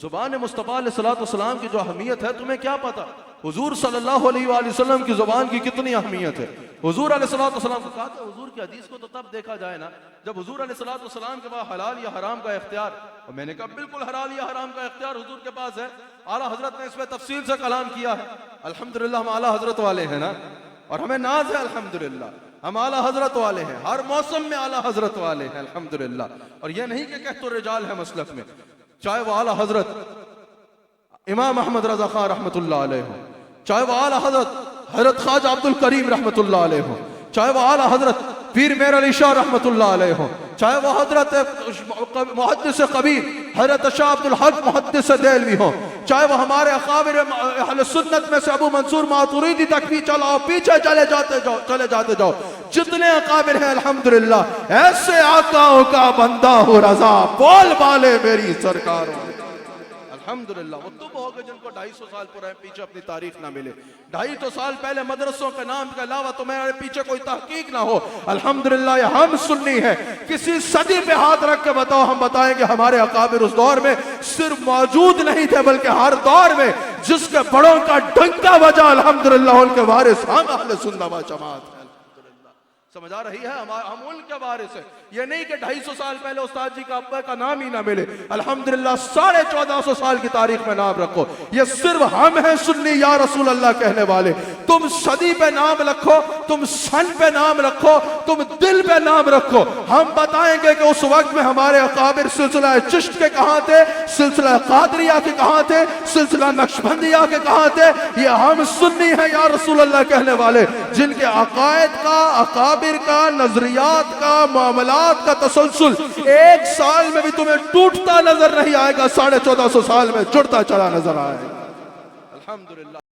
زبان مصطفیٰ علیہ الصلوۃ والسلام کی جو اہمیت ہے تمہیں کیا پتا؟ حضور صلی اللہ علیہ وآلہ وسلم کی زبان کی کتنی اہمیت ہے۔ حضور علیہ الصلوۃ والسلام کو کہا تھا، حضور کی حدیث کو تو تب دیکھا جائے نا جب حضور علیہ الصلوۃ والسلام کے پاس حلال یا حرام کا اختیار، اور میں نے کہا بالکل حلال یا حرام کا اختیار حضور کے پاس ہے۔ اعلیٰ حضرت نے اس پہ تفصیل سے کلام کیا ہے۔ الحمدللہ ہم اعلیٰ حضرت والے ہیں نا، اور ہمیں ناز ہے الحمدللہ، ہم اعلیٰ حضرت والے ہیں، ہر موسم میں اعلیٰ حضرت والے ہیں الحمدللہ۔ اور یہ نہیں کہ کہت الرجال ہے مسلک میں، چاہے وہ اعلیٰ حضرت امام احمد رضا خان رحمۃ اللہ علیہ ہو، چاہے وہ اعلیٰ حضرت حضرت خواجہ عبد الکریم رحمۃ اللہ علیہ ہو، چاہے وہ اعلیٰ حضرت پیر میر علی شاہ رحمۃ اللہ علیہ ہو، چاہے وہ حضرت محدث کبیر حضرت شاہ عبد الحق محدث دہلوی ہو، چاہے وہ ہمارے اکابر اہل سنت میں سے ابو منصور ماتوریدی تک بھی چلاؤ، پیچھے چلے جاتے جاؤ، جتنے اکابر ہیں الحمدللہ، ایسے آقاؤں کا بندہ ہو رضا، بول بالے میری سرکاروں۔ الحمدللہ وہ تم ہو گئے جن کو 250 سال پورے پیچھے اپنی تاریخ نہ ملے، 250 سال پہلے مدرسوں کے نام کے علاوہ تمہارے پیچھے کوئی تحقیق نہ ہو۔ الحمدللہ یہ ہم سنی ہے، کسی صدی پہ ہاتھ رکھ کے بتاؤ، ہم بتائیں کہ ہمارے اکابر اس دور میں صرف موجود نہیں تھے بلکہ ہر دور میں جس کے بڑوں کا ڈنکا بجا الحمدللہ ان کے وارث ہم اہل سنت و جماعت ہیں۔ سمجھ آ رہی ہے؟ ہم ان کے وارث ہیں۔ یہ نہیں کہ 250 سال پہلے استاد جی کا ابا کا نام ہی نہ ملے، الحمدللہ 1450 سال کی تاریخ میں نام رکھو۔ یہ صرف ہم ہیں سنی یا رسول اللہ کہنے والے۔ تم صدی پہ نام رکھو، تم سن پہ نام رکھو، تم دل پہ نام رکھو، ہم بتائیں گے کہ اس وقت میں ہمارے اکابر سلسلہ چشت کے کہاں تھے، سلسلہ قادریہ کے کہاں تھے، سلسلہ نقشبندیہ کے کہاں تھے۔ یہ ہم سنی ہیں یا رسول اللہ کہنے والے، جن کے عقائد کا، اکابر کا، نظریات کا، معاملات کا تسلسل ایک سال میں بھی تمہیں ٹوٹتا نظر نہیں آئے گا، 1450 سال میں جڑتا چلا نظر آئے گا۔ الحمدللہ